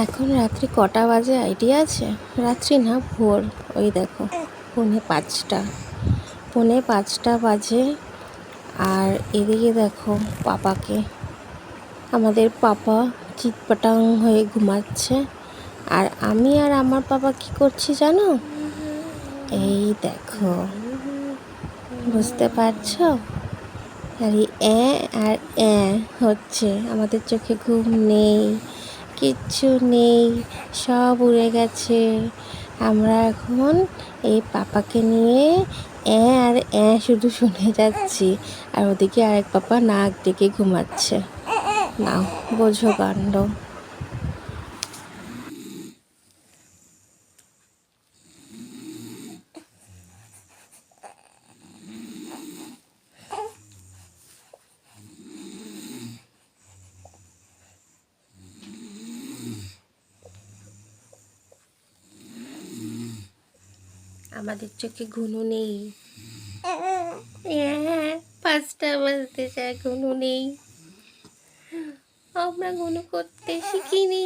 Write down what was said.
এখন রাত্রি কটা বাজে আইডিয়া আছে? রাত্রি না, ভোর। ওই দেখো, পৌনে 5টা, পৌনে 5টা বাজে। আর এদিকে দেখো পাপাকে, আমাদের পাপা চিৎপাটাং হয়ে ঘুমাচ্ছে। আর আমি আর আমার পাপা কি করছি জানো? এই দেখো, বুঝতে পারছো? আর এই আর হচ্ছে, আমাদের চোখে ঘুম নেই, কিচ্ছু নেই, সব উড়ে গেছে। আমরা এখন এই পাপাকে নিয়ে আর শুধু শুনে যাচ্ছি। আর ওদিকে আরেক পাপা নাক ডেকে ঘুমাচ্ছে। নাও, বোঝো কাণ্ড। আমাদের চোখে ঘুনো নেই। 5টা বাজতে চায়, ঘুনো নেই। আমরা ঘুনো করতে শিখিনি।